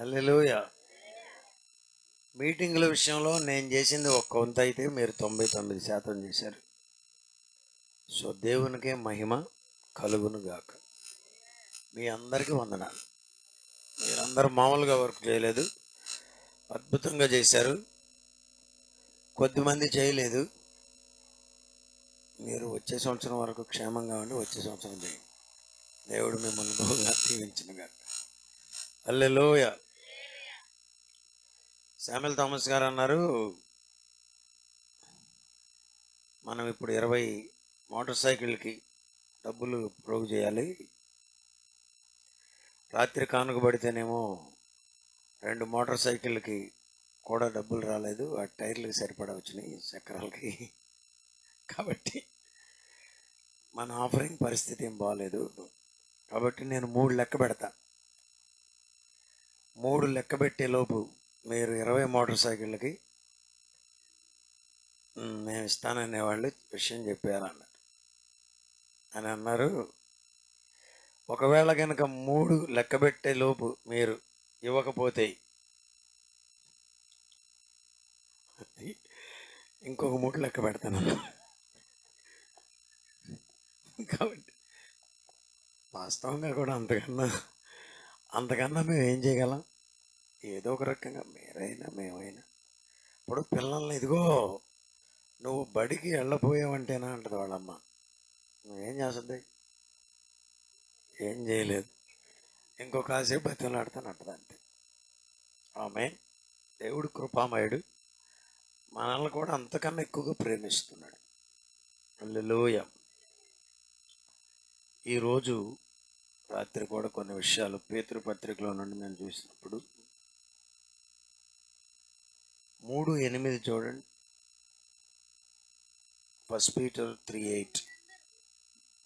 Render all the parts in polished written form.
హల్లెలూయా. మీటింగుల విషయంలో నేను చేసింది ఒక్క వంతు అయితే మీరు 99% చేశారు. సో దేవునికే మహిమ కలుగును గాక. మీ అందరికీ వందనాలు. మీరందరూ మామూలుగా వర్క్ చేయలేదు, అద్భుతంగా చేశారు. కొద్దిమంది చేయలేదు. మీరు వచ్చే సంవత్సరం వరకు క్షేమంగా ఉండి వచ్చే సంవత్సరం చేయండి. దేవుడు మిమ్మల్ని బహుగా దీవించును గాక. హల్లెలూయా. శామ్యూల్ థామస్ గారు అన్నారు, మనం ఇప్పుడు 20 మోటార్ సైకిల్కి డబ్బులు ప్రోగు చేయాలి. రాత్రి కానుక పడితేనేమో 2 మోటార్ సైకిల్కి కూడా డబ్బులు రాలేదు, ఆ టైర్లకి సరిపడా వచ్చినాయి చక్రాలకి. కాబట్టి మన ఆఫరింగ్ పరిస్థితి ఏం బాగాలేదు. కాబట్టి నేను 3 లెక్క పెడతా. 3 లెక్క పెట్టే లోపు మీరు 20 మోటార్ సైకిళ్ళకి మేము ఇస్తాననే వాళ్ళు విషయం చెప్పారన్నారు అని అన్నారు. ఒకవేళ కనుక 3 లెక్క పెట్టే లోపు మీరు ఇవ్వకపోతే ఇంకొక 3 లెక్క పెడతాను. కాబట్టి వాస్తవంగా కూడా అంతకన్నా మేము ఏం చేయగలం? ఏదో ఒక రకంగా మీరైనా మేమైనా. ఇప్పుడు పిల్లల్ని ఇదిగో నువ్వు బడికి వెళ్ళపోయావంటేనా అంటది వాళ్ళమ్మ. నువ్వేం చేస్తుంది? ఏం చేయలేదు. ఇంకో కాసేపు బతిలాడతాను అంటది అంతే. ఆమె దేవుడు కృపామయుడు, మనల్ని కూడా అంతకన్నా ఎక్కువగా ప్రేమిస్తున్నాడు. హల్లెలూయా. ఈరోజు రాత్రి కూడా కొన్ని విషయాలు పేతురు పత్రికలో నుండి నేను చూసినప్పుడు 3:8 చూడండి. 1 Peter 3:8.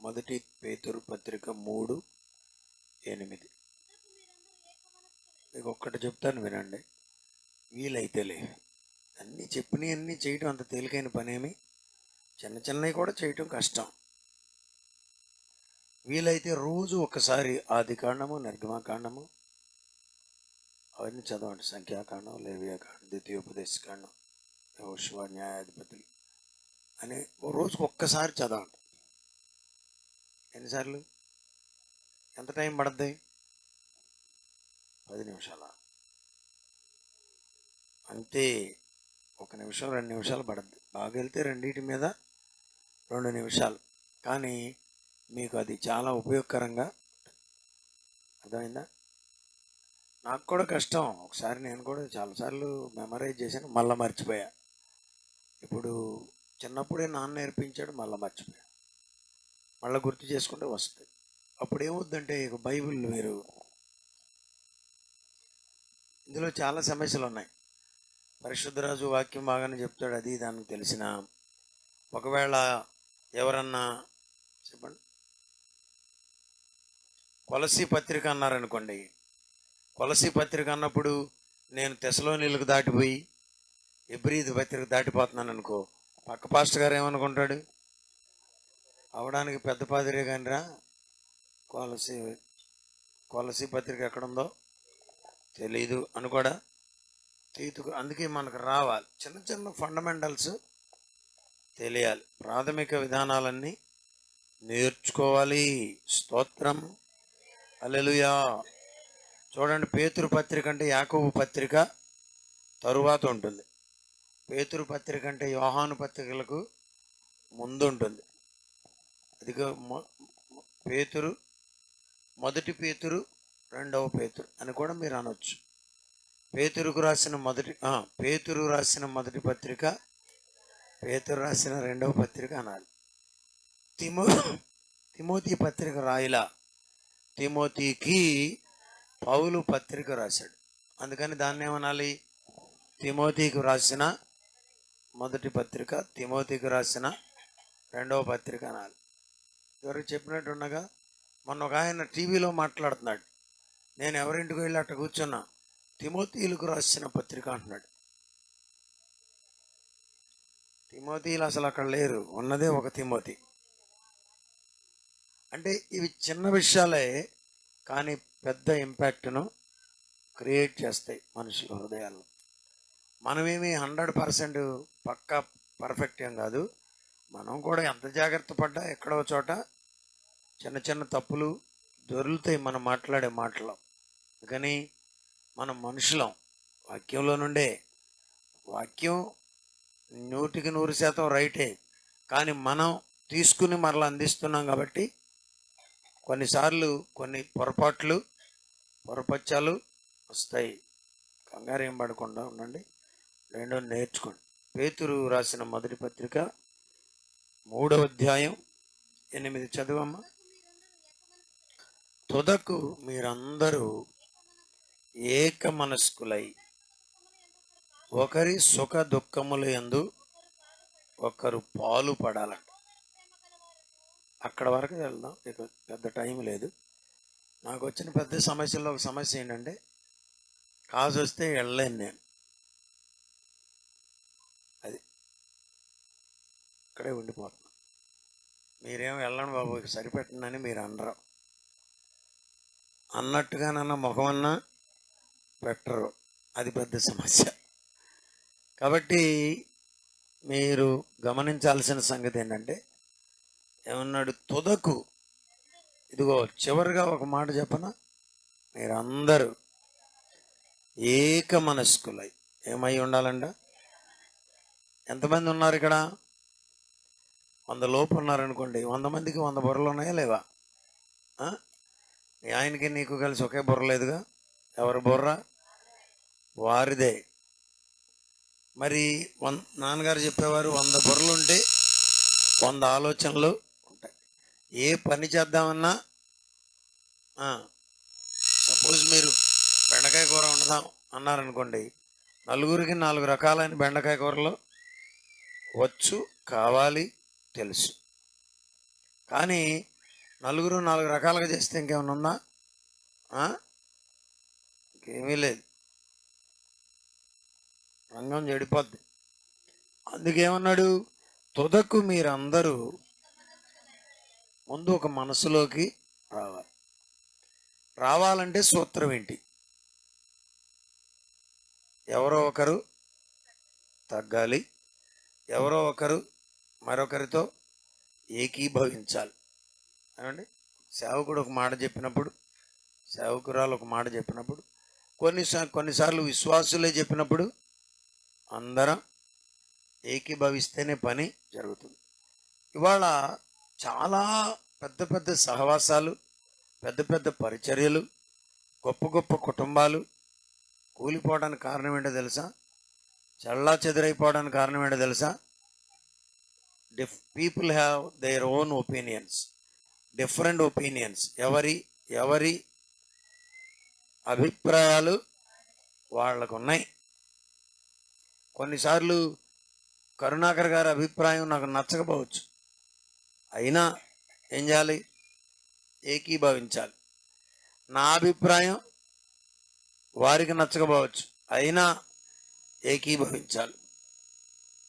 మొదటి పేతురు పత్రిక 3:8. మీకు ఒక్కటి చెప్తాను వినండి. వీలైతేలే అన్నీ చెప్పినవన్నీ చేయటం అంత తేలికైన పనేమి, చిన్న చిన్నవి కూడా చేయటం కష్టం. వీలైతే రోజు ఒకసారి ఆది కాండము, నిర్గమకాండము అవన్నీ చదవండి. సంఖ్యాకాండం, లేవియాకాండం, ద్వితీయోపదేశకాండం, యెహోషువ, న్యాయాధిపతులు అని రోజుకు ఒక్కసారి చదవండి. ఎన్నిసార్లు? ఎంత టైం పడుద్ది? 10 నిమిషాల అంతే. 1 నిమిషం 2 నిమిషాలు పడుద్ది. బాగా వెళ్తే రెండింటి మీద 2 నిమిషాలు. కానీ మీకు అది చాలా ఉపయోగకరంగా. అర్థమైందా? నాకు కూడా కష్టం. ఒకసారి నేను కూడా చాలాసార్లు మెమరైజ్ చేశాను, మళ్ళీ మర్చిపోయా. ఇప్పుడు చిన్నప్పుడే నాన్న నేర్పించాడు, మళ్ళీ మర్చిపోయా. మళ్ళీ గుర్తు చేసుకుంటే వస్తుంది. అప్పుడు ఏమవుద్దంటే ఇక బైబిల్ మీరు ఇందులో చాలా సమస్యలు ఉన్నాయి. పరిశుద్ధరాజు వాక్యం బాగానే చెప్తాడు, అది దానికి తెలిసిన. ఒకవేళ ఎవరన్నా చెప్పండి, కొలసీ పత్రిక అన్నారనుకోండి. కొలసీ పత్రిక అన్నప్పుడు నేను తెసలోనిలకు దాటిపోయి ఎబ్రీదు పత్రిక దాటిపోతున్నాను అనుకో, పక్క పాస్టర్ గారు ఏమనుకుంటాడు? అవడానికి పెద్ద పాదిరే కానిరా, కొలసీ పత్రిక ఎక్కడుందో తెలీదు అని కూడా తీతుకు. అందుకే మనకు రావాలి, చిన్న చిన్న ఫండమెంటల్స్ తెలియాలి, ప్రాథమిక విధానాలన్నీ నేర్చుకోవాలి. స్తోత్రం. హల్లెలూయా. చూడండి, పేతురు పత్రిక అంటే యాకోబు పత్రిక తరువాత ఉంటుంది. పేతురు పత్రిక అంటే యోహాను పత్రికలకు ముందు ఉంటుంది. అదిగో పేతురు, మొదటి పేతురు, రెండవ పేతురు అని కూడా మీరు అనొచ్చు. పేతురు రాసిన మొదటి పత్రిక, పేతురు రాసిన రెండవ పత్రిక అనాలి. తిమోతి పత్రిక రాయిలా, తిమోతికి పౌలు పత్రిక రాశాడు. అందుకని దాన్ని ఏమనాలి? తిమోతికి రాసిన మొదటి పత్రిక, తిమోతికి రాసిన రెండవ పత్రిక అనాలి. ఎవరికి చెప్పినట్టున్నగా మొన్న ఒక ఆయన టీవీలో మాట్లాడుతున్నాడు, నేను ఎవరింటికి వెళ్ళి అట్ట కూర్చున్నా, తిమోతీలకు రాసిన పత్రిక అంటున్నాడు. తిమోతీలు అసలు అక్కడ లేరు, ఉన్నదే ఒక తిమోతి. అంటే ఇవి చిన్న విషయాలే, కానీ పెద్ద ఇంపాక్ట్ను క్రియేట్ చేస్తాయి మనుషుల హృదయాల్లో. మనమేమి 100% పక్కా పర్ఫెక్ట్ ఏం కాదు. మనం కూడా ఎంత జాగ్రత్త పడ్డా ఎక్కడో చోట చిన్న చిన్న తప్పులు దొరుకుతాయి మనం మాట్లాడే మాటలో. అందుకని మనం మనుషులం. వాక్యంలో నుండే, వాక్యం 100% రైటే, కానీ మనం తీసుకుని మరలా అందిస్తున్నాం కాబట్టి కొన్నిసార్లు కొన్ని పొరపచ్చాలు వస్తాయి. కంగారు ఏం పడకుండా ఉండండి, రెండో నేర్చుకోండి. పేతురు రాసిన మొదటి పత్రిక 3వ అధ్యాయం 8 చదువమ్మా. తుదకు మీరందరూ ఏక మనస్కులై ఒకరి సుఖ దుఃఖముల యందు ఒకరు పాలు పడాలంట. అక్కడ వరకు వెళ్దాం, ఇక పెద్ద టైం లేదు. నాకు వచ్చిన పెద్ద సమస్యల్లో ఒక సమస్య ఏంటంటే, కాజు వస్తే వెళ్ళలేను నేను. అది ఇక్కడే ఉండిపోతున్నా. మీరేమో వెళ్ళండి బాబు ఇక సరిపెట్టనని మీరు అనరు, అన్నట్టుగానన్నా ముఖమన్నా పెట్టరు. అది పెద్ద సమస్య. కాబట్టి మీరు గమనించాల్సిన సంగతి ఏంటంటే, ఏమన్నాడు? తుదకు, ఇదిగో చివరిగా ఒక మాట చెప్పనా, మీరందరూ ఏక మనస్కులై ఏమై ఉండాలంట. ఎంతమంది ఉన్నారు ఇక్కడ? 100 లోపు ఉన్నారనుకోండి. 100 మందికి 100 బుర్రలు ఉన్నాయా లేవా? ఆయనకి నీకు కలిసి ఒకే బుర్ర లేదుగా. ఎవరి బుర్ర వారిదే. మరి నాన్నగారు చెప్పేవారు, 100 బుర్రలు ఉంటే 100 ఆలోచనలు ఉంటాయి. ఏ పని చేద్దామన్నా, సపోజ్ మీరు బెండకాయ కూర వండుదాం అన్నారనుకోండి, నలుగురికి 4 రకాలైన బెండకాయ కూరలు వచ్చు, కావాలి, తెలుసు. కానీ నలుగురు 4 రకాలుగా చేస్తే ఇంకేమైనా ఉందా? ఇంకేమీ లేదు, రంగం చెడిపోద్ది. అందుకేమన్నాడు? తుదకు మీరందరూ ముందు ఒక మనసులోకి రావాలంటే సూత్రం ఏంటి? ఎవరో ఒకరు తగ్గాలి, ఎవరో ఒకరు మరొకరితో ఏకీభవించాలి. ఏమండి? సేవకుడు ఒక మాట చెప్పినప్పుడు, సేవకురాలు ఒక మాట చెప్పినప్పుడు, కొన్నిసార్లు విశ్వాసులే చెప్పినప్పుడు అందరం ఏకీభవిస్తేనే పని జరుగుతుంది. ఇవాళ చాలా పెద్ద పెద్ద సహవాసాలు, పెద్ద పెద్ద పరిచర్యలు, గొప్ప గొప్ప కుటుంబాలు కూలిపోవడానికి కారణం ఏంటో తెలుసా? చల్లా చెదురైపోవడానికి కారణం ఏంటో తెలుసా? People have their own opinions, different opinions. ఎవరి అభిప్రాయాలు వాళ్ళకు ఉన్నాయి. కొన్నిసార్లు కరుణాకర్ గారి అభిప్రాయం నాకు నచ్చకపోవచ్చు, అయినా ఏం చేయాలి? ఏకీభవించాలి. నా అభిప్రాయం వారికి నచ్చకపోవచ్చు, అయినా ఏకీభవించాలి.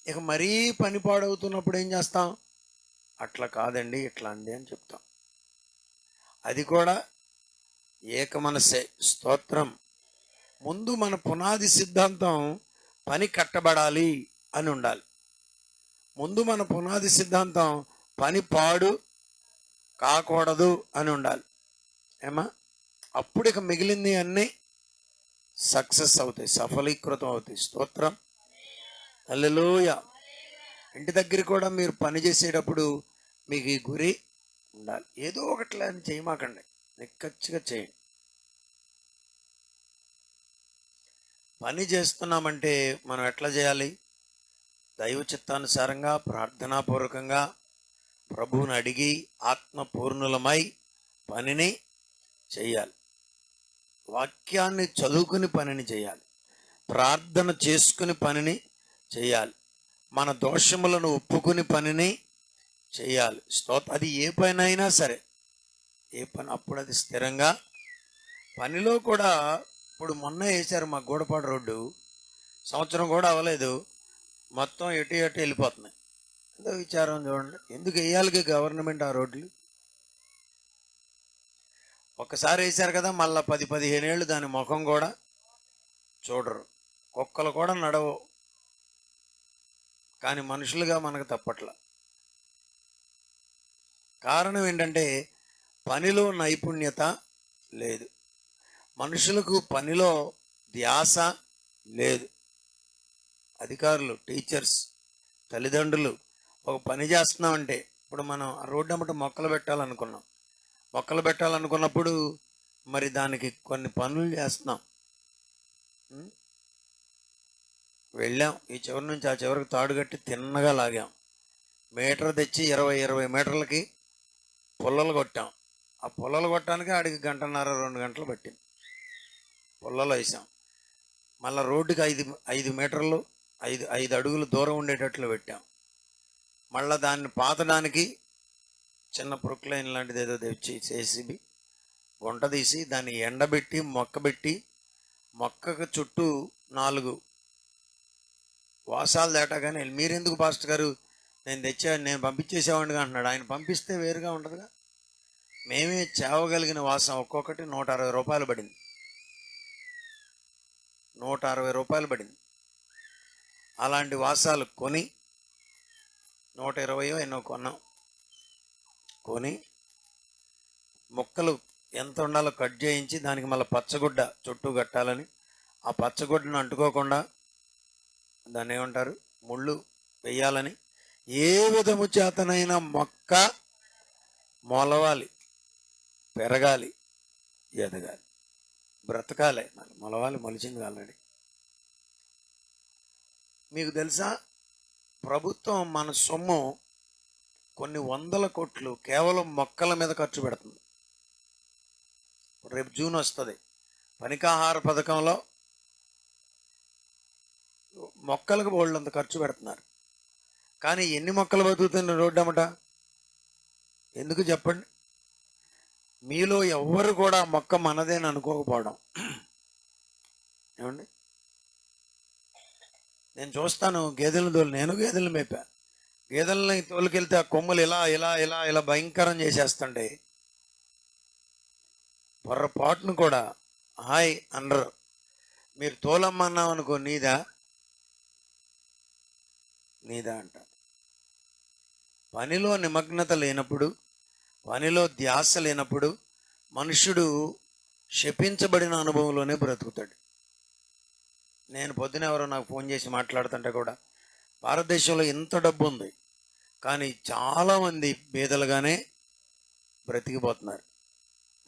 ఇక మరీ పని పాడవుతున్నప్పుడు ఏం చేస్తాం? అట్లా కాదండి, ఇట్లా అండి అని చెప్తాం. అది కూడా ఏకమనసే. స్తోత్రం. ముందు మన పునాది సిద్ధాంతం పని కట్టబడాలి అని ఉండాలి. ముందు మన పునాది సిద్ధాంతం పని పాడు కాకూడదు అని ఉండాలి. ఏమా? అప్పుడు ఇక మిగిలింది అన్నీ సక్సెస్ అవుతాయి, సఫలీకృతం అవుతాయి. స్తోత్రం. హల్లెలూయా. ఇంటి దగ్గర కూడా మీరు పని చేసేటప్పుడు మీకు ఈ గురి ఉండాలి. ఏదో ఒకట్లా అని చేయమాకండి, నిక్కచ్చిగా చేయండి. పని చేస్తున్నామంటే మనం ఎట్లా చేయాలి? దైవ చిత్తానుసారంగా, ప్రార్థనాపూర్వకంగా ప్రభువుని అడిగి ఆత్మపూర్ణులమై పనిని చేయాలి. వాక్యాన్ని చదువుకుని పనిని చేయాలి, ప్రార్థన చేసుకుని పనిని చేయాలి, మన దోషములను ఒప్పుకుని పనిని చేయాలి. అది ఏ పని అయినా సరే, ఏ పని అప్పుడు అది స్థిరంగా. పనిలో కూడా ఇప్పుడు మొన్న వేశారు మా గూడపాడు రోడ్డు, సంవత్సరం కూడా అవ్వలేదు, మొత్తం ఎటు వెళ్ళిపోతున్నాయి. ఎంతో విచారం చూడండి. ఎందుకు వేయాలిగా గవర్నమెంట్ ఆ రోడ్లు? ఒక్కసారి వేశారు కదా, మళ్ళీ 10-15 ఏళ్ళు దాని ముఖం కూడా చూడరు, కుక్కలు కూడా నడవు. కానీ మనుషులుగా మనకు తప్పట్ల. కారణం ఏంటంటే పనిలో నైపుణ్యత లేదు, మనుషులకు పనిలో ధ్యాస లేదు. అధికారులు, టీచర్స్, తల్లిదండ్రులు ఒక పని చేస్తున్నామంటే, ఇప్పుడు మనం రోడ్డు అమ్మట మొక్కలు పెట్టాలనుకున్నాం. మొక్కలు పెట్టాలనుకున్నప్పుడు మరి దానికి కొన్ని పనులు చేస్తున్నాం. వెళ్ళాం, ఈ చివరి నుంచి ఆ చివరికి తాడు కట్టి తిన్నగా లాగాం. మీటర్ తెచ్చి 20 మీటర్లకి పుల్లలు కొట్టాం. ఆ పుల్లలు కొట్టడానికి ఆడికి 1.5-2 గంటలు పట్టింది. పుల్లలు వేసాం. మళ్ళీ రోడ్డుకి 5 మీటర్లు 5 అడుగులు దూరం ఉండేటట్లు పెట్టాం. మళ్ళీ దాన్ని పాతడానికి చిన్న ప్రొక్లైన్ లాంటిది ఏదో తెచ్చి చేసి గుంట తీసి దాన్ని ఎండబెట్టి మొక్కబెట్టి, మొక్కకు చుట్టూ 4 వాసాలు దాటాగానే, మీరెందుకు పాస్టర్ గారు నేను పంపించేసేవాడిగా అంటున్నాడు. ఆయన పంపిస్తే వేరుగా ఉండదుగా. మేమే చేవగలిగిన వాసం ఒక్కొక్కటి 160 రూపాయలు పడింది. 160 రూపాయలు పడింది. అలాంటి వాసాలు కొని 120 ఎన్నో కొన్నాం. కొని మొక్కలు ఎంత ఉండాలో కట్ చేయించి దానికి మళ్ళీ పచ్చగుడ్డ చుట్టూ కట్టాలని, ఆ పచ్చగుడ్డను అంటుకోకుండా దాన్ని ఏమంటారు, ముళ్ళు వేయాలని, ఏ విధము చేతనైనా మొక్క మొలవాలి, పెరగాలి, ఎదగాలి, బ్రతకాలి. మొలవాలి, మొలిచింది ఆల్రెడీ. మీకు తెలుసా, ప్రభుత్వం మన సొమ్ము కొన్ని 100 కోట్లు కేవలం మొక్కల మీద ఖర్చు పెడుతుంది. రేపు జూన్ వస్తుంది, పనికాహార పథకంలో మొక్కలకు బోళ్ళంత ఖర్చు పెడుతున్నారు. కానీ ఎన్ని మొక్కలు బతుకుతున్నాయి రోడ్డు అమ్మట? ఎందుకు చెప్పండి? మీలో ఎవ్వరు కూడా మొక్క మనదేని అనుకోకపోవడం. ఏమండి, నేను చూస్తాను గేదెలను నేను గేదెలను మేపా. గేదెలని తోలుకెళ్తే ఆ కొమ్ములు ఇలా ఇలా ఇలా ఇలా భయంకరం చేసేస్తుంటే పొర్రపాటును కూడా హాయ్ అనరు. మీరు తోలమ్మన్నాం అనుకో, నీదా అంట. పనిలో నిమగ్నత లేనప్పుడు, పనిలో ధ్యాస లేనప్పుడు మనుష్యుడు శపించబడిన అనుభవంలోనే బ్రతుకుతాడు. నేను పొద్దున ఎవరో నాకు ఫోన్ చేసి మాట్లాడుతుంటే కూడా, భారతదేశంలో ఇంత డబ్బు ఉంది కానీ చాలామంది బేదలుగానే బ్రతికిపోతున్నారు.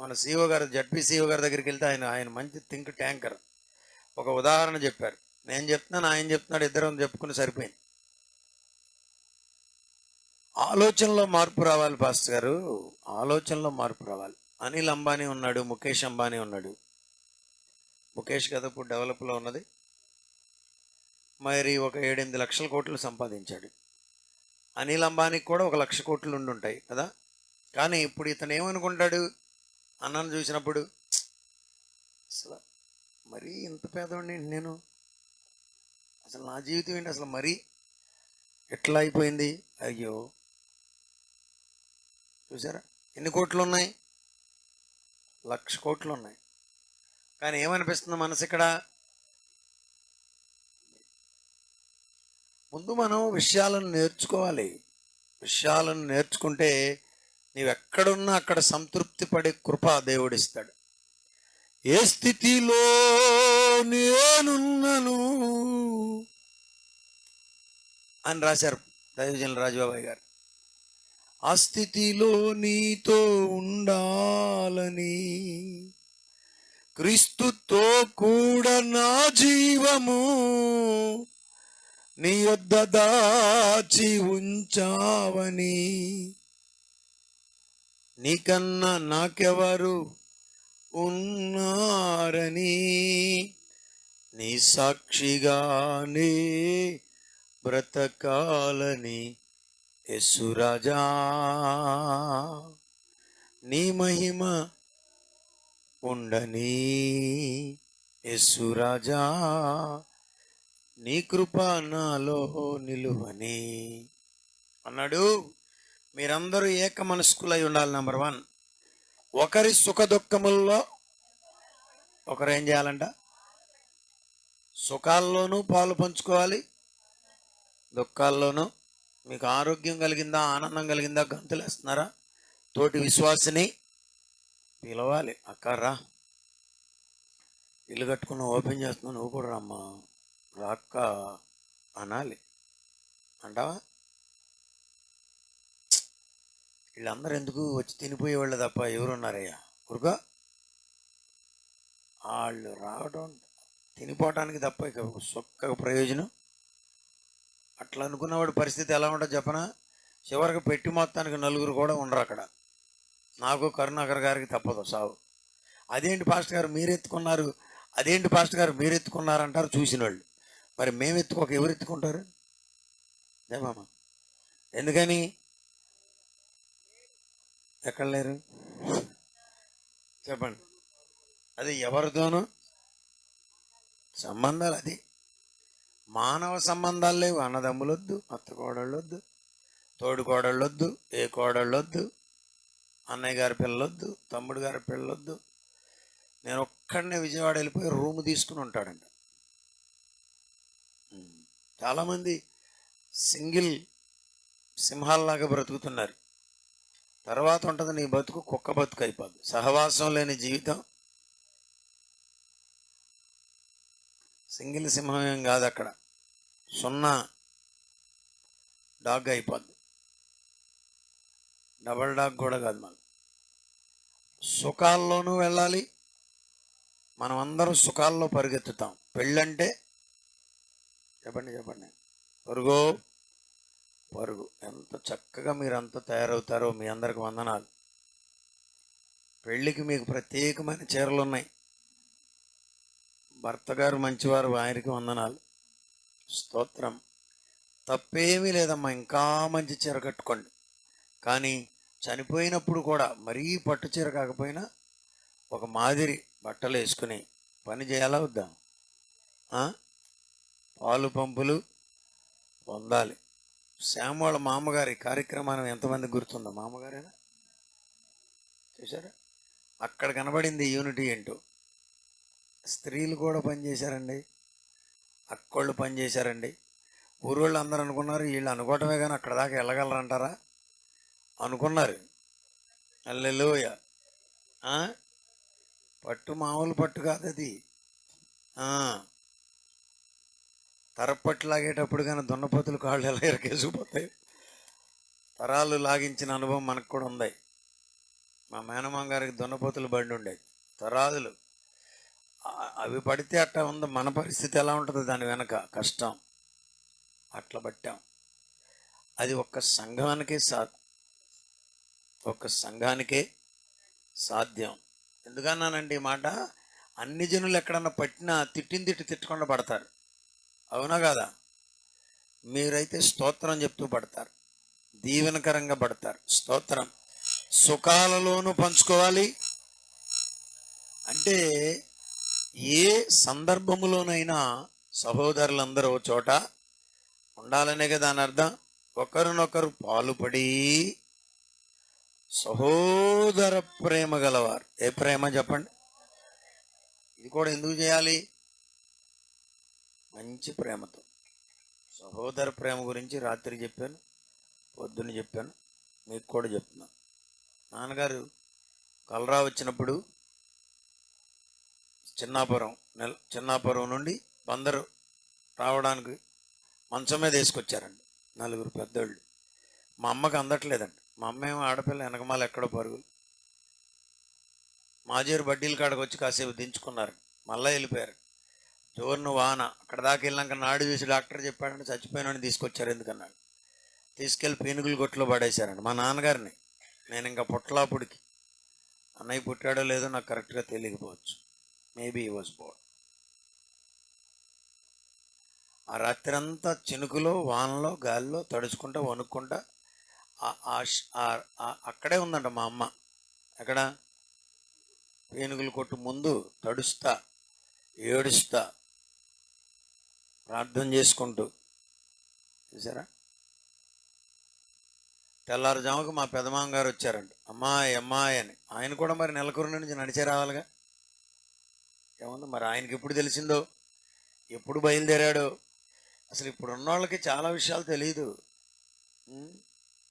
మన సిఓ గారు, జడ్పీ సిఓ గారి దగ్గరికి వెళ్తే ఆయన మంచి థింక్ ట్యాంకర్ ఒక ఉదాహరణ చెప్పారు. నేను చెప్తున్నాను, ఆయన చెప్తున్నాడు, ఇద్దరం చెప్పుకుని సరిపోయింది. ఆలోచనలో మార్పు రావాలి పాస్టర్ గారు, ఆలోచనలో మార్పు రావాలి. అనిల్ అంబానీ ఉన్నాడు, ముఖేష్ అంబానీ ఉన్నాడు. ముఖేష్ కదా ఇప్పుడు డెవలప్లో ఉన్నది. మరి ఒక 7-8 లక్షల కోట్లు సంపాదించాడు. అనిల్ అంబానీకి కూడా 1 లక్ష కోట్లు ఉండి ఉంటాయి కదా. కానీ ఇప్పుడు ఇతను ఏమనుకుంటాడు, అన్నను చూసినప్పుడు, అసలు మరీ ఇంత పేదవాడిని నేను, అసలు నా జీవితం ఏంటి, అసలు మరీ ఎట్లా అయిపోయింది, అయ్యో. చూసారా ఎన్ని కోట్లు ఉన్నాయి? 1 లక్ష కోట్లు ఉన్నాయి. కానీ ఏమనిపిస్తుంది మనసు ఇక్కడ? ముందు మనం విషయాలను నేర్చుకోవాలి. విషయాలను నేర్చుకుంటే నీవెక్కడున్నా అక్కడ సంతృప్తి పడే కృప దేవుడిస్తాడు. ఏ స్థితిలో నేనున్నను అని రాశారు దైవజనులు రాజబాబాయ్ గారు. ఆ స్థితిలో నీతో ఉండాలని, క్రీస్తుతో కూడా నా జీవము నీ యొద్ద దాచి ఉంచావని, నీకన్నా నాకెవరు ఉన్నారని, నీ సాక్షిగానే బ్రతకాలని యేసురాజా, నీ మహిమ ఉండని యేసురాజా, నీ కృప నాలో నిలువని అన్నాడు. మీరందరూ ఏక మనస్కులై ఉండాలి. నెంబర్ 1, ఒకరి సుఖ దుఃఖముల్లో ఒకరు ఏం చేయాలంట? సుఖాల్లోనూ పాలు పంచుకోవాలి, దుఃఖాల్లోనూ. మీకు ఆరోగ్యం కలిగిందా, ఆనందం కలిగిందా, గంతులేస్తున్నారా, తోటి విశ్వాసిని పిలవాలి. అక్కర్రా, ఇల్లు కట్టుకున్న ఓపెన్ చేస్తున్నా, నువ్వు కూడా రమ్మా, రాక్క అనాలి. అంటావా? వీళ్ళందరూ ఎందుకు వచ్చి తినిపోయేవాళ్ళు తప్ప ఎవరున్నారయ్యా? ఊరుగా వాళ్ళు రావడం తినిపోవటానికి తప్ప ఇక సొక్క ప్రయోజనం. అట్లా అనుకున్నవాడి పరిస్థితి ఎలా ఉంటుందో చెప్పనా? చివరికి పెట్టి మొత్తానికి నలుగురు కూడా ఉండరు అక్కడ. నాకు కరుణాకర్ గారికి తప్పదు సావు. అదేంటి పాస్టర్ గారు మీరెత్తుకున్నారు, అదేంటి పాస్టర్ గారు మీరెత్తుకున్నారు అంటారు చూసిన వాళ్ళు. మరి మేము ఎత్తుకోక ఎవరు ఎత్తుకుంటారు? ఏమామా, ఎందుకని? ఎక్కడ లేరు చెప్పండి. అది ఎవరితోనూ సంబంధాలు, అది మానవ సంబంధాలు లేవు. అన్నదమ్ములొద్దు, అత్త కోడళ్ళొద్దు, తోడు కోడళ్ళొద్దు, ఏ కోడళ్ళొద్దు, అన్నయ్య గారి పిల్లలొద్దు, తమ్ముడు గారి పిల్లలొద్దు. నేను ఒక్కడనే విజయవాడ వెళ్ళిపోయి రూమ్ తీసుకుని ఉంటాడంట. చాలామంది సింగిల్ సింహాల్లాగా బ్రతుకుతున్నారు. తర్వాత ఉంటుంది నీ బతుకు కుక్క బతుకు అయిపోద్ది. సహవాసం లేని జీవితం. సింగిల్ సింహం ఏం కాదు అక్కడ, సున్నా డాగ్ అయిపోద్ది. డబల్ డాగ్ కూడా కాదు. మనం సుఖాల్లోనూ వెళ్ళాలి. మనం అందరం సుఖాల్లో పరిగెత్తుతాం. పెళ్ళంటే చెప్పండి చెప్పండి, పరుగో పరుగు. ఎంత చక్కగా మీరంతా తయారవుతారో, మీ అందరికి వందనాలు. పెళ్ళికి మీకు ప్రత్యేకమైన చీరలు ఉన్నాయి. భర్త గారు మంచివారు, ఆయనకి వందనాలు, స్తోత్రం. తప్పేమీ లేదమ్మా, ఇంకా మంచి చీర కట్టుకోండి. కానీ చనిపోయినప్పుడు కూడా మరీ పట్టు చీర కాకపోయినా ఒక మాదిరి బట్టలు వేసుకుని పని చేయాలా వద్దా? పాలు పంపులు పొందాలి. శ్యామ్ వాళ్ళ మామగారి కార్యక్రమాన్ని ఎంతమంది గుర్తుందో? మామగారేనా? చూసారా, అక్కడ కనబడింది యూనిటీ ఏంటో. స్త్రీలు కూడా పనిచేశారండి, అక్కోళ్ళు పనిచేశారండి. ఊరోళ్ళు అందరూ అనుకున్నారు వీళ్ళు అనుకోవటమే కానీ అక్కడ దాకా వెళ్ళగలరంటారా అనుకున్నారు. హల్లెలూయా. పట్టు మామూలు పట్టు కాదు అది. తరపట్టు లాగేటప్పుడు కానీ దున్నపోతులు కాళ్ళు ఎలా ఎరకేసిపోతాయి. తరాలు లాగించిన అనుభవం మనకు కూడా ఉంది. మా మేనమామ గారికి దున్నపోతులు బండి ఉండేది, తరాదులు. అవి పడితే అట్లా ఉంది. మన పరిస్థితి ఎలా ఉంటుంది దాని వెనక కష్టం. అట్లా పట్టాం. అది ఒక్క సంఘానికే సాధ్యం. ఎందుకన్నానండి ఈ మాట? అన్ని జనులు ఎక్కడన్నా పట్టినా తిట్టకుండా పడతారు, అవునా కాదా? మీరైతే స్తోత్రం చెప్తూ పడతారు, దీవెనకరంగా పడతారు. స్తోత్రం. సుఖాలలోనూ పంచుకోవాలి అంటే ఏ సందర్భములోనైనా సహోదరులందరూ చోట ఉండాలనే కదా దాని అర్థం. ఒకరినొకరు పాలుపడి సహోదర ప్రేమ గలవారు. ఏ ప్రేమ చెప్పండి? ఇది కూడా ఎందుకు చేయాలి? మంచి ప్రేమతో. సహోదర ప్రేమ గురించి రాత్రి చెప్పాను, పొద్దున్న చెప్పాను, మీకు కూడా చెప్తున్నాను. నాన్నగారు కలరా వచ్చినప్పుడు చిన్నాపురం నుండి బందరు రావడానికి మంచం మీద వేసుకొచ్చారండి నలుగురు పెద్దోళ్ళు. మా అమ్మకి అందట్లేదండి. మా అమ్మ ఏమో ఆడపిల్ల, వెనకమాల ఎక్కడో పరుగులు. మాజేరు బడ్డీల కాడకు వచ్చి కాసేపు దించుకున్నారు, మళ్ళీ వెళ్ళిపోయారు. జోరును వాన. అక్కడ దాకా వెళ్ళాక నాడు చూసి డాక్టర్ చెప్పాడంటే చచ్చిపోయినని తీసుకొచ్చారు. ఎందుకన్నాడు? తీసుకెళ్ళి పీనుగులు గొట్లో పడేశారండి మా నాన్నగారిని. నేను ఇంకా పుట్టలాపుడికి, అన్నయ్య పుట్టాడో లేదో నాకు కరెక్ట్గా తెలియకపోవచ్చు. Maybe he was Born. ఆ రాత్రంతా చినుకులో, వానలో, గాలిలో తడుచుకుంటా వణుక్కుంటా అక్కడే ఉందంట మా అమ్మ. ఎక్కడ? పీనుగులు కొట్టు ముందు తడుస్తా, ఏడుస్తా, ప్రార్థన చేసుకుంటూ. చూసారా? తెల్లారుజాముకు మా పెదమామ గారు వచ్చారంట. అమ్మాయి అమ్మాయి అని. ఆయన కూడా మరి నెలకూరు నుంచి నడిచే రావాలిగా. ఏముంది మరి, ఆయనకి ఎప్పుడు తెలిసిందో ఎప్పుడు బయలుదేరాడో. అసలు ఇప్పుడు ఉన్న వాళ్ళకి చాలా విషయాలు తెలియదు.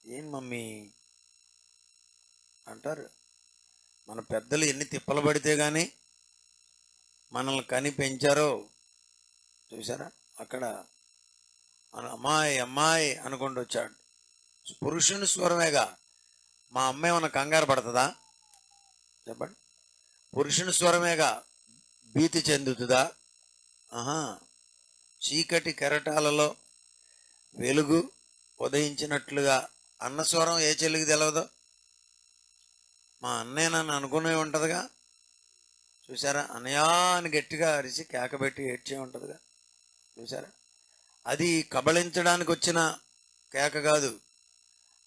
ఏం మమ్మీ అంటారు. మన పెద్దలు ఎన్ని తిప్పలు పడితే కానీ మనల్ని కని పెంచారో చూసారా. అక్కడ అమ్మాయి అమ్మాయి అనుకుంటూ వచ్చాడు. పురుషుని స్వరమేగా. మా అమ్మ ఏమన్నా కంగారు పడుతుందా చెప్పండి? పురుషుని స్వరమేగా భీతి చెందుతుందా? ఆహా. చీకటి కెరటాలలో వెలుగు ఉదయించినట్లుగా అన్న స్వరం ఏ చెల్లికి తెలవదో? మా అన్నయ్య నన్ను అనుకునే ఉంటుందిగా. చూసారా, అన్నయ్య అని గట్టిగా అరిచి కేకబెట్టి ఏడ్చే ఉంటుందిగా. చూసారా, అది కబళించడానికి వచ్చిన కేక కాదు,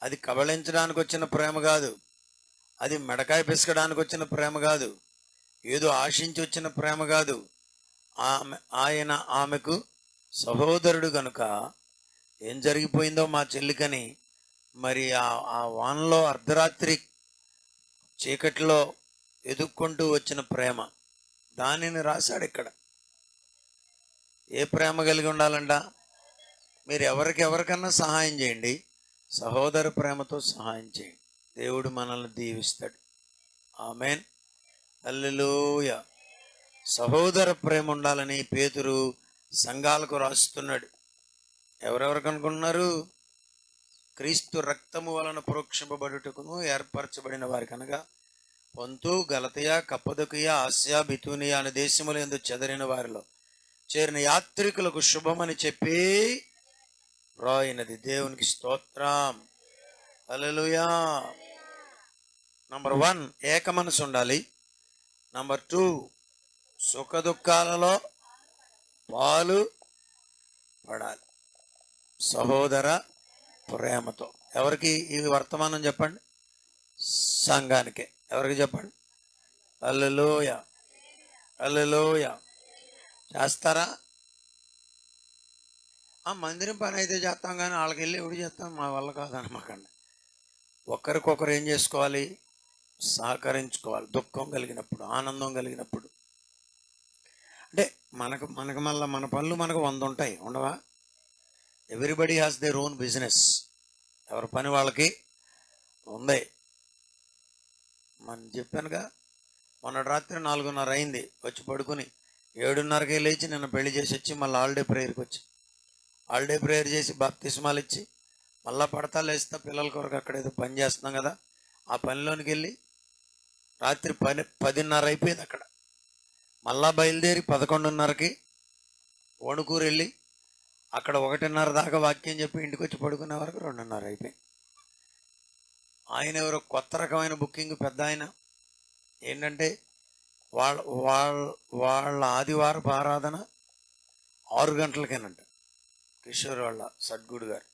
అది కబళించడానికి వచ్చిన ప్రేమ కాదు, అది మెడకాయ పిసకడానికి వచ్చిన ప్రేమ కాదు, ఏదో ఆశించి వచ్చిన ప్రేమ కాదు. ఆయన ఆమెకు సహోదరుడు కనుక ఏం జరిగిపోయిందో మా చెల్లికని మరి ఆ వానలో అర్ధరాత్రి చీకటిలో ఎదుక్కుంటూ వచ్చిన ప్రేమ, దానిని రాశాడు ఇక్కడ. ఏ ప్రేమ కలిగి ఉండాలంట? మీరు ఎవరికన్నా సహాయం చేయండి, సహోదర ప్రేమతో సహాయం చేయండి. దేవుడు మనల్ని దీవిస్తాడు. ఆమేన్, హల్లెలూయా. సహోదర ప్రేమ ఉండాలని పేతురు సంఘాలకు రాస్తున్నాడు. ఎవరెవరికి అనుకుంటున్నారు? క్రీస్తు రక్తము వలన ప్రోక్షింపబడుటకును ఏర్పరచబడిన వారికి, అనగా పొంతు, గలతయ, కప్పదొకియ, ఆసియా, బితూనియా అనే దేశముల యందు చెదరిన వారిలో చేరిన యాత్రికులకు శుభమని చెప్పి రాయినది. దేవునికి స్తోత్రం, హల్లెలూయా. నంబర్ 1 ఏక మనసు ఉండాలి. నంబర్ 2 సుఖ దుఃఖాలలో పాలు పడాలి సహోదర ప్రేమతో. ఎవరికి ఇది వర్తమానం చెప్పండి? సంఘానికే. ఎవరికి చెప్పండి? హల్లెలూయా, హల్లెలూయా. చేస్తారా? ఆ మందిరం పని అయితే చేస్తాం, కానీ వాళ్ళకి వెళ్ళి ఎవడు చేస్తాం? మా వల్ల కాదనమాకండి. ఒకరికొకరు ఏం చేసుకోవాలి? సహకరించుకోవాలి. దుఃఖం కలిగినప్పుడు, ఆనందం కలిగినప్పుడు. అంటే మనకు మళ్ళీ మన పనులు మనకు 100 ఉంటాయి, ఉండవా? Everybody has their own business. ఎవరి పని వాళ్ళకి ఉంది. మనం చెప్పానుగా, మొన్న రాత్రి 4:30 అయింది వచ్చి పడుకుని, 7:30కే లేచి నిన్న పెళ్లి చేసి వచ్చి మళ్ళీ హాలిడే ప్రేయర్కి వచ్చి హాలిడే ప్రేయర్ చేసి బాప్తిస్మాలు ఇచ్చి మళ్ళీ పడతా లేస్తా పిల్లల కొరకు అక్కడ ఏదో పని చేస్తున్నాం కదా, ఆ పనిలోనికి వెళ్ళి రాత్రి 10:30 అయిపోయింది అక్కడ. మళ్ళా బయలుదేరి 11:30కి వణుకూరు వెళ్ళి అక్కడ 1:30 దాకా వాక్యం చెప్పి ఇంటికి వచ్చి పడుకునే వరకు 2:30 అయిపోయింది. ఆయన ఎవరో కొత్త రకమైన బుకింగ్ పెద్ద ఆయన. ఏంటంటే వాళ్ళ వాళ్ళ వాళ్ళ ఆదివారపు ఆరాధన 6 గంటలకేనంట. కిషోర్ వాళ్ళ సద్గుడు గారు,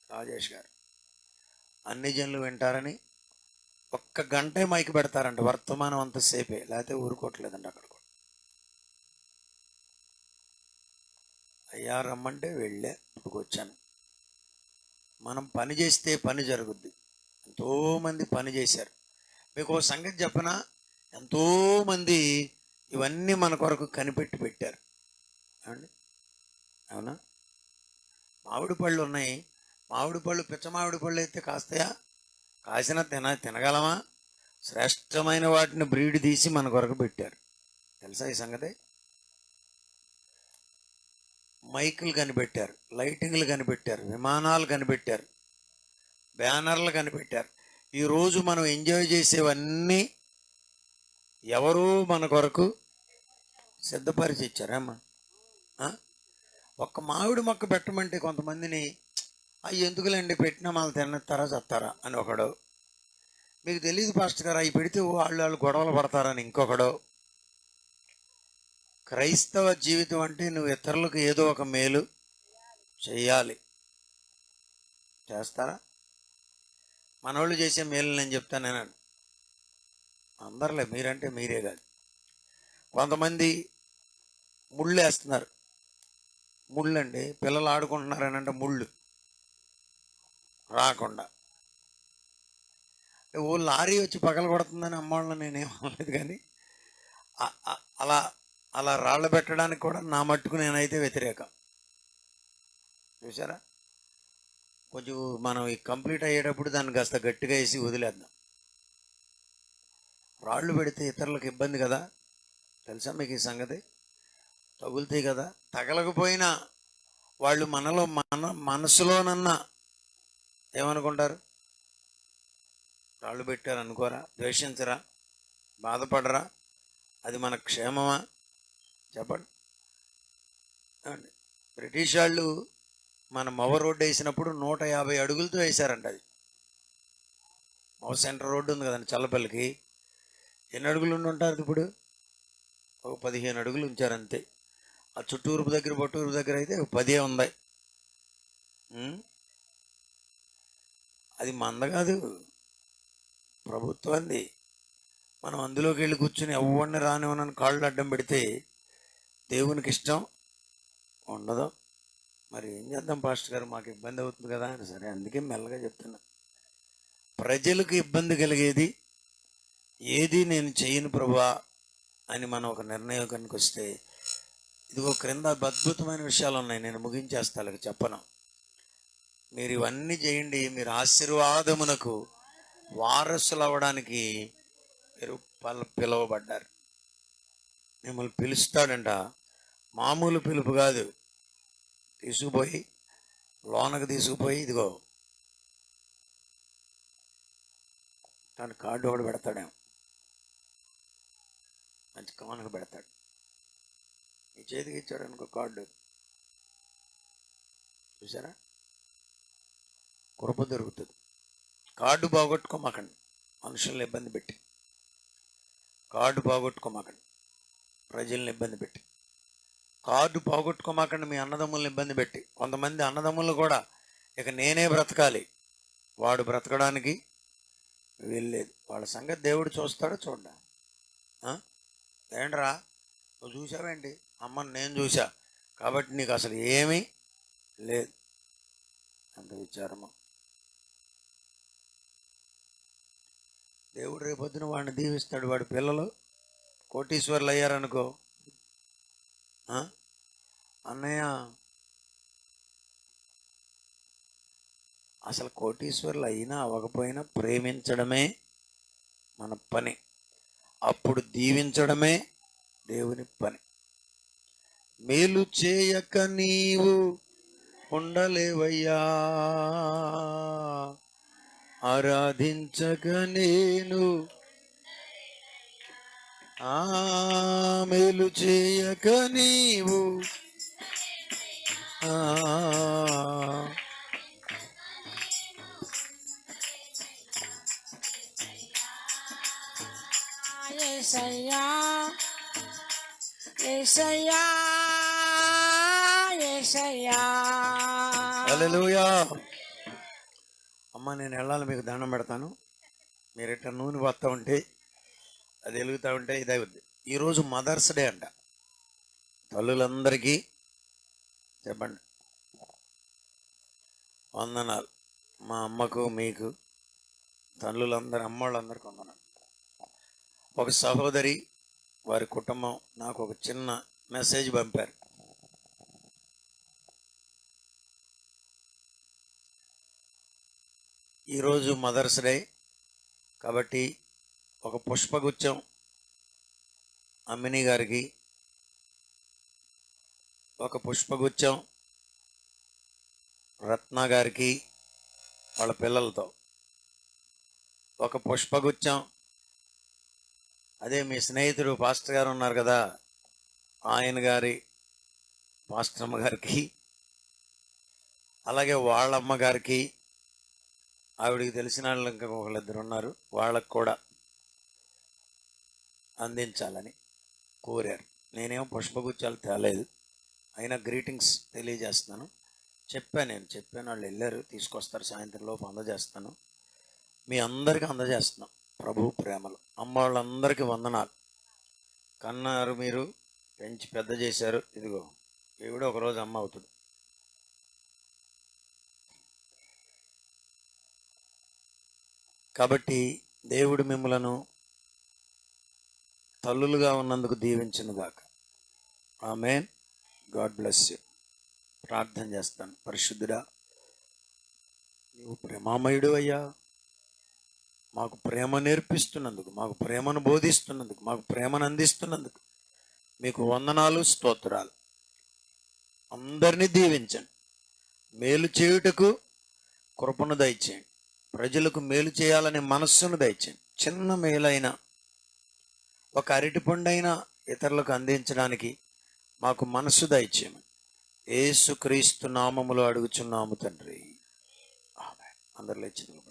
రాజేష్ గారు అన్ని జనులు వింటారని 1 గంటే మైకి పెడతారంట. వర్తమానం అంతసేపే, లేకపోతే ఊరుకోవట్లేదండి. అక్కడ కూడా అయ్యా రమ్మంటే వెళ్ళే ఇప్పుడు వచ్చాను. మనం పని చేస్తే పని జరుగుద్ది. ఎంతోమంది పని చేశారు. మీకు ఓ సంగతి చెప్పనా? ఎంతోమంది ఇవన్నీ మన కొరకు కనిపెట్టి పెట్టారు. ఏమండి, అవునా? మామిడి పళ్ళు ఉన్నాయి. మామిడి పళ్ళు, పిచ్చ మామిడి పళ్ళు అయితే కాస్తాయా? కాసిన తినగలమా? శ్రేష్టమైన వాటిని బ్రీడ్ తీసి మన కొరకు పెట్టారు. తెలుసా ఈ సంగతి? మైకులు కనిపెట్టారు, లైటింగ్లు కనిపెట్టారు, విమానాలు కనిపెట్టారు, బ్యానర్లు కనిపెట్టారు. ఈరోజు మనం ఎంజాయ్ చేసేవన్నీ ఎవరు మన కొరకు సిద్ధపరిచి ఇచ్చారమ్మా. ఒక్క మామిడి మొక్క పెట్టమంటే కొంతమందిని అవి ఎందుకులేండి పెట్టినా మనం తిన్నస్తారా చస్తారా అని ఒకడు. మీకు తెలియదు పాస్టర్ గారు, అవి పెడితే వాళ్ళు గొడవలు పడతారని ఇంకొకడు. క్రైస్తవ జీవితం అంటే నువ్వు ఇతరులకు ఏదో ఒక మేలు చెయ్యాలి. చేస్తారా? మనోళ్ళు చేసే మేలు నేను చెప్తాను నేను. అందరిలే, మీరంటే మీరే కాదు. కొంతమంది ముళ్ళు వేస్తున్నారు. ముళ్ళు అండి, పిల్లలు ఆడుకుంటున్నారని అంటే ముళ్ళు రాకుండా. ఓ లారీ వచ్చి పగల కొడుతుందని అమ్మవాళ్ళని నేనేం అనలేదు, కానీ అలా అలా రాళ్ళు పెట్టడానికి కూడా నా మట్టుకు నేనైతే వ్యతిరేకం. చూసారా, కొంచెం మనం ఈ కంప్లీట్ అయ్యేటప్పుడు దాన్ని కాస్త గట్టిగా వేసి వదిలేద్దాం. రాళ్ళు పెడితే ఇతరులకు ఇబ్బంది కదా, తెలుసా మీకు ఈ సంగతి? తగులుతాయి కదా. తగలకపోయినా వాళ్ళు మనసులోనన్నా ఏమనుకుంటారు? రాళ్ళు పెట్టారు అనుకోరా, ద్వేషించరా, బాధపడరా? అది మన క్షేమమా? చెప్పండి. బ్రిటిష్ వాళ్ళు మన మవ రోడ్డు వేసినప్పుడు 150 అడుగులతో వేశారంట. అది మవ సెంటర్ రోడ్డు ఉంది కదండి చల్లపల్లికి. ఎన్ని అడుగులు ఉండి ఉంటారు ఇప్పుడు? ఒక 15 అడుగులు ఉంచారు అంతే. ఆ చుట్టూరుపు దగ్గర బొట్టూరుపు దగ్గర అయితే 10 ఉంది. అది మంద కాదు, ప్రభుత్వాన్ని. మనం అందులోకి వెళ్ళి కూర్చుని ఎవరిని రానివ్వనని కాళ్ళు అడ్డం పెడితే దేవునికి ఇష్టం ఉండదు. మరి ఏం చేద్దాం పాస్టర్ గారు, మాకు ఇబ్బంది అవుతుంది కదా అని. సరే, అందుకే మెల్లగా చెప్తున్నా. ప్రజలకు ఇబ్బంది కలిగేది ఏది నేను చేయను ప్రభువా అని మనం ఒక నిర్ణయానికి వస్తే, ఇదిగో క్రింద అద్భుతమైన విషయాలు ఉన్నాయి, నేను ముగించేస్తాను, చెప్పను. మీరు ఇవన్నీ చేయండి, మీరు ఆశీర్వాదమునకు వారసులు అవ్వడానికి మీరు పిలువబడ్డారు. మిమ్మల్ని పిలుస్తాడంట, మామూలు పిలుపు కాదు. తీసుకుపోయి లోనకు తీసుకుపోయి ఇదిగో తన కార్డు ఒకటి పెడతాడేమో, మంచి కానుక పెడతాడు. మీ చేతికి ఇచ్చాడు అనుకో కార్డు, చూసారా, కృప దొరుకుతుంది. కార్డు బాగొట్టుకోమాకండి, మనుషుల్ని ఇబ్బంది పెట్టి. కార్డు బాగొట్టుకోమాకండి, ప్రజల్ని ఇబ్బంది పెట్టి. కార్డు పోగొట్టుకోమాకండి, మీ అన్నదమ్ముల్ని ఇబ్బంది పెట్టి. కొంతమంది అన్నదమ్ములు కూడా ఇక నేనే బ్రతకాలి, వాడు బ్రతకడానికి వెళ్ళలేదు. వాళ్ళ సంగతి దేవుడు చూస్తాడో చూడ్డా? ఏంట్రా నువ్వు చూసావేంటి? అమ్మని నేను చూసా కాబట్టి నీకు అసలు ఏమీ లేదు. అంత విచారము. దేవుడు రేపొద్దున వాడిని దీవిస్తాడు. వాడి పిల్లలు కోటీశ్వర్లు అయ్యారనుకో, అన్నయ్య అసలు కోటీశ్వర్లు అయినా అవ్వకపోయినా ప్రేమించడమే మన పని. అప్పుడు దీవించడమే దేవుని పని. మేలు చేయక నీవు ఉండలేవయ్యా, ఆరాధించక నేను మేలు చేయక నీవు యేసయ్యా యేసయ్యా యేసయ్యా. హల్లెలూయా. అమ్మ నేను వెళ్ళాలి, మీకు దండం పెడతాను. మీరు ఇట్లా నూనె పోస్తూ ఉంటే అది వెలుగుతూ ఉంటే ఇదే ఉంది. ఈరోజు మదర్స్ డే అంట. తల్లులందరికీ చెప్పండి వందనాలు. మా అమ్మకు, మీకు, తల్లులందరూ, అమ్మోళ్ళందరికీ వందనాలు. ఒక సహోదరి వారి కుటుంబం నాకు ఒక చిన్న మెసేజ్ పంపారు. ఈరోజు మదర్స్ డే కాబట్టి ఒక పుష్పగుచ్చం అమ్మిని గారికి, ఒక పుష్పగుచ్చం రత్న గారికి వాళ్ళ పిల్లలతో, ఒక పుష్పగుచ్చం అదే మీ స్నేహితుడు పాస్టర్ గారు ఉన్నారు కదా ఆయన గారి పాస్టర్ అమ్మ గారికి, అలాగే వాళ్ళ అమ్మగారికి, ఆవిడికి తెలిసిన వాళ్ళు ఇంకా ఒకళ్ళిద్దరు ఉన్నారు, వాళ్ళకు కూడా అందించాలని కోరారు. నేనేమో పుష్పగుచ్చాలు తేలేదు, అయినా గ్రీటింగ్స్ తెలియజేస్తున్నాను. నేను చెప్పాను, వాళ్ళు వెళ్ళారు, తీసుకొస్తారు, సాయంత్రం లోపు అందజేస్తాను. మీ అందరికీ అందజేస్తున్నాం ప్రభు ప్రేమలు. అమ్మ వాళ్ళందరికీ వందనాలు. కన్నారు, మీరు పెంచి పెద్ద చేశారు. ఇదిగో ఈవిడ ఒకరోజు అమ్మ అవుతుంది. కాబట్టి దేవుడు మిమ్మలను తల్లులుగా ఉన్నందుకు దీవించునుగాక. ఆమేన్. God bless you. ప్రార్థన చేస్తాను. పరిశుద్ధుడా, నీవు ప్రేమామయుడు అయ్యా. మాకు ప్రేమ నేర్పిస్తున్నందుకు, మాకు ప్రేమను బోధిస్తున్నందుకు, మాకు ప్రేమను అందిస్తున్నందుకు మీకు వందనాలు, స్తోత్రాలు. అందరినీ దీవించండి. మేలు చేయుటకు కృపను దయచేయండి. ప్రజలకు మేలు చేయాలనే మనస్సును దయచేయండి. చిన్న మేలైన ఒక అరటిపండైనా ఇతరులకు అందించడానికి మాకు మనస్సు దయచేయమని యేసుక్రీస్తు నామములో అడుగుచున్నాము తండ్రి. ఆమేన్. అందరు లేచి నిలబడండి.